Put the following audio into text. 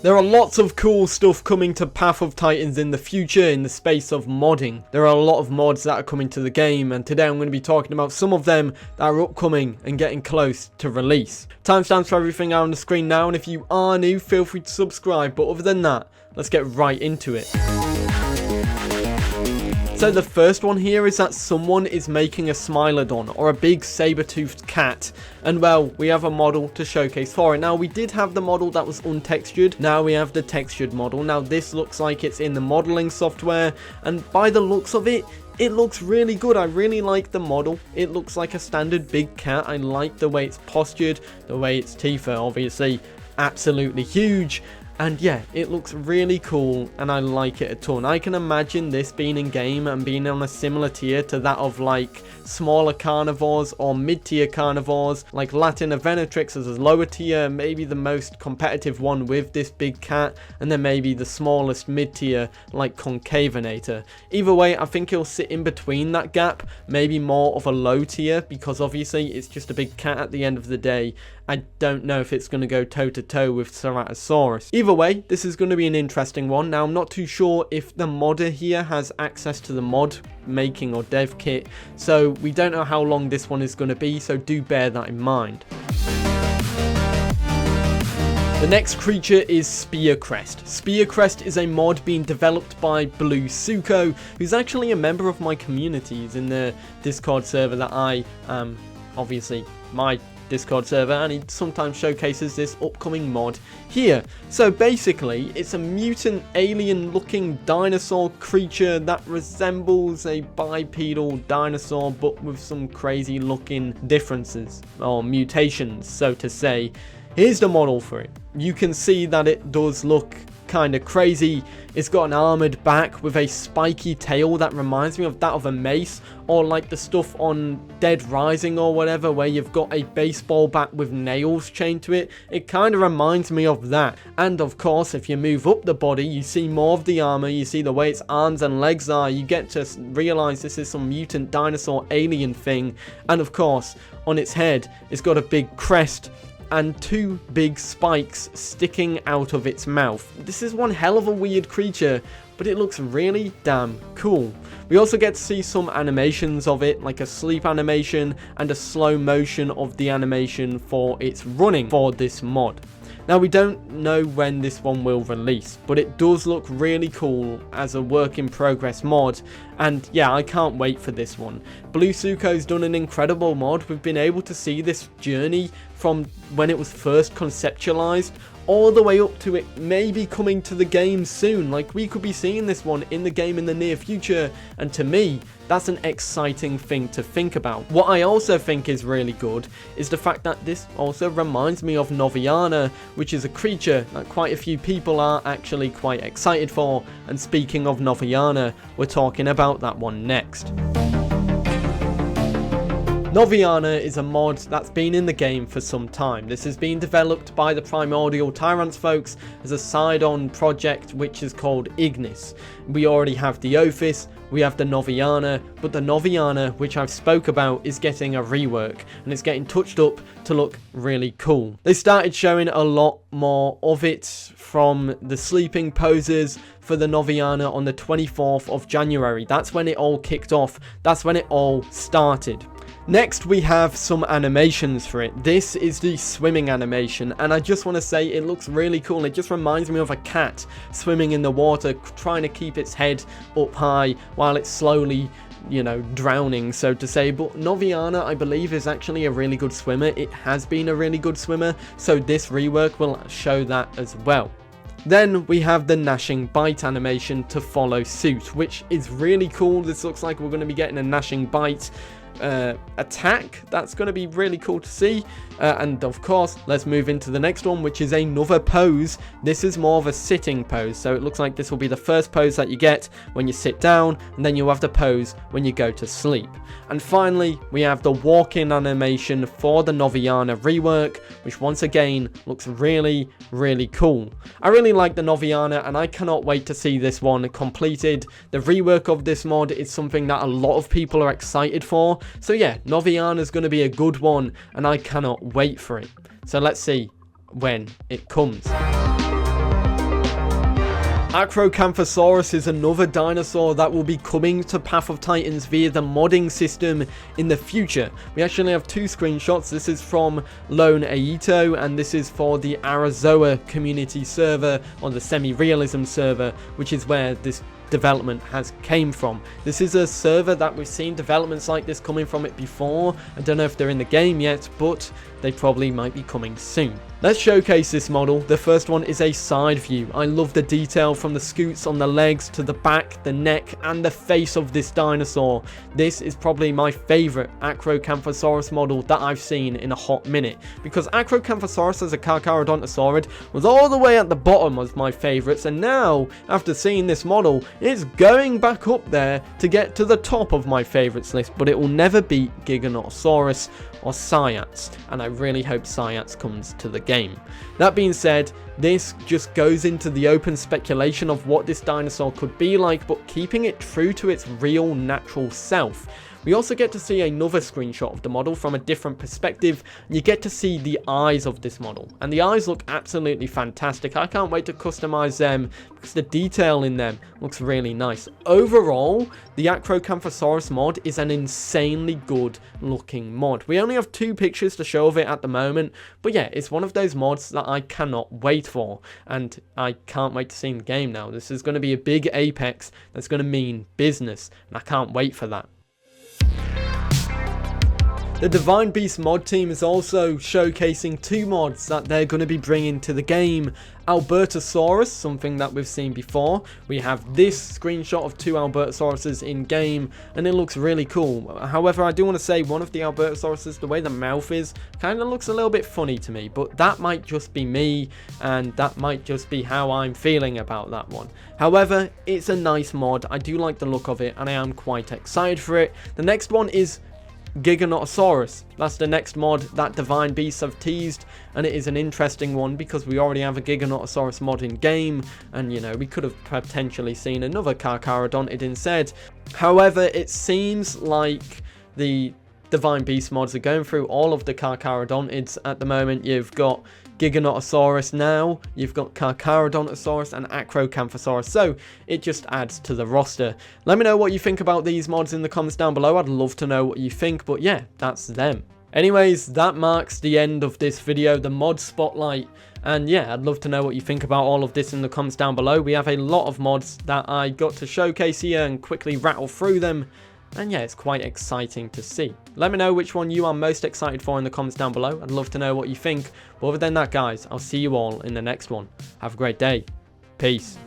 There are lots of cool stuff coming to Path of Titans in the future in the space of modding. There are a lot of mods that are coming to the game, and today I'm going to be talking about some of them that are upcoming and getting close to release. Timestamps for everything are on the screen now, and if you are new, feel free to subscribe, but other than that, let's get right into it. So the first one here is that someone is making a Smilodon, or a big saber-toothed cat, and well, we have a model to showcase for it. Now, we did have the model that was untextured, now we have the textured model. Now this looks like it's in the modeling software, and by the looks of it, it looks really good. I really like the model. It looks like a standard big cat. I like the way it's postured, the way its teeth are obviously absolutely huge. And yeah, it looks really cool and I like it a ton. I can imagine this being in game and being on a similar tier to that of like smaller carnivores or mid-tier carnivores, like Latinovenatrix as a lower tier, maybe the most competitive one with this big cat, and then maybe the smallest mid-tier like Concavenator. Either way, I think it'll sit in between that gap, maybe more of a low tier, because obviously it's just a big cat at the end of the day. I don't know if it's going to go toe-to-toe with Ceratosaurus. Either way, this is going to be an interesting one. Now, I'm not too sure if the modder here has access to the mod making or dev kit, so we don't know how long this one is going to be, so do bear that in mind. The next creature is Spearcrest. Spearcrest is a mod being developed by Blue Suko, who's actually a member of my communities in the Discord server that I am, obviously, my Discord server, and he sometimes showcases this upcoming mod here. So basically, it's a mutant alien looking dinosaur creature that resembles a bipedal dinosaur but with some crazy looking differences or mutations, so to say. Here's the model for it. You can see that it does look kind of crazy. It's got an armored back with a spiky tail that reminds me of that of a mace, or like the stuff on Dead Rising or whatever, where you've got a baseball bat with nails chained to it. It kind of reminds me of that. And of course, if you move up the body, you see more of the armor, you see the way its arms and legs are, you get to realize this is some mutant dinosaur alien thing. And of course, on its head, it's got a big crest and two big spikes sticking out of its mouth. This is one hell of a weird creature, but it looks really damn cool. We also get to see some animations of it, like a sleep animation and a slow motion of the animation for its running for this mod. Now, we don't know when this one will release, but it does look really cool as a work in progress mod, and yeah, I can't wait for this one. Blue Suko's done an incredible mod. We've been able to see this journey from when it was first conceptualized all the way up to it maybe coming to the game soon. Like, we could be seeing this one in the game in the near future, and to me, that's an exciting thing to think about. What I also think is really good is the fact that this also reminds me of Noviana, which is a creature that quite a few people are actually quite excited for, and speaking of Noviana, we're talking about that one next. Noviana is a mod that's been in the game for some time. This has been developed by the Primordial Tyrants folks as a side-on project which is called Ignis. We already have the Ophis, we have the Noviana, but the Noviana, which I've spoke about, is getting a rework, and it's getting touched up to look really cool. They started showing a lot more of it from the sleeping poses for the Noviana on the 24th of January. That's when it all kicked off. That's when it all started. Next, we have some animations for it. This is the swimming animation, and I just want to say it looks really cool. It just reminds me of a cat swimming in the water, trying to keep its head up high while it's slowly, you know, drowning, so to say. But Noviana, I believe, is actually a really good swimmer. It has been a really good swimmer, so this rework will show that as well. Then we have the gnashing bite animation to follow suit, which is really cool. This looks like we're going to be getting a gnashing bite attack. That's going to be really cool to see. And of course, let's move into the next one, which is another pose. This is more of a sitting pose, so it looks like this will be the first pose that you get when you sit down, and then you'll have the pose when you go to sleep. And finally, we have the walk-in animation for the Noviana rework, which once again looks really, really cool. I really like the Noviana, and I cannot wait to see this one completed. The rework of this mod is something that a lot of people are excited for. So yeah, Noviana is going to be a good one, and I cannot wait for it. So let's see when it comes. Acrocanthosaurus is another dinosaur that will be coming to Path of Titans via the modding system in the future. We actually have two screenshots. This is from Lone Aito, and this is for the Arizona community server, or the semi-realism server, which is where this development has came from. This is a server that we've seen developments like this coming from it before. I don't know if they're in the game yet, but they probably might be coming soon. Let's showcase this model. The first one is a side view. I love the detail from the scoots on the legs to the back, the neck, and the face of this dinosaur. This is probably my favorite Acrocanthosaurus model that I've seen in a hot minute, because Acrocanthosaurus as a Carcharodontosaurid was all the way at the bottom of my favorites, and now, after seeing this model, it's going back up there to get to the top of my favorites list, but it will never beat Giganotosaurus or Cyats, and I really hope Cyats comes to the game. That being said, this just goes into the open speculation of what this dinosaur could be like, but keeping it true to its real natural self. We also get to see another screenshot of the model from a different perspective, and you get to see the eyes of this model, and the eyes look absolutely fantastic. I can't wait to customize them because the detail in them looks really nice. Overall, the Acrocanthosaurus mod is an insanely good looking mod. We only have two pictures to show of it at the moment, but yeah, it's one of those mods that I cannot wait for, and I can't wait to see in the game now. This is going to be a big apex that's going to mean business, and I can't wait for that. The Divine Beast mod team is also showcasing two mods that they're going to be bringing to the game. Albertosaurus, something that we've seen before. We have this screenshot of two Albertosauruses in game, and it looks really cool. However, I do want to say one of the Albertosauruses, the way the mouth is, kind of looks a little bit funny to me, but that might just be me, and that might just be how I'm feeling about that one. However, it's a nice mod. I do like the look of it, and I am quite excited for it. The next one is Giganotosaurus. That's the next mod that Divine Beasts have teased, and it is an interesting one because we already have a Giganotosaurus mod in game, and you know, we could have potentially seen another Carcharodontid instead. However, it seems like the Divine Beast mods are going through all of the Carcharodontids at the moment. You've got Giganotosaurus now, you've got Carcharodontosaurus and Acrocanthosaurus, so it just adds to the roster. Let me know what you think about these mods in the comments down below. I'd love to know what you think, but yeah, that's them. Anyways, that marks the end of this video, the mod spotlight, and yeah, I'd love to know what you think about all of this in the comments down below. We have a lot of mods that I got to showcase here and quickly rattle through them. And yeah, it's quite exciting to see. Let me know which one you are most excited for in the comments down below. I'd love to know what you think. But other than that, guys, I'll see you all in the next one. Have a great day. Peace.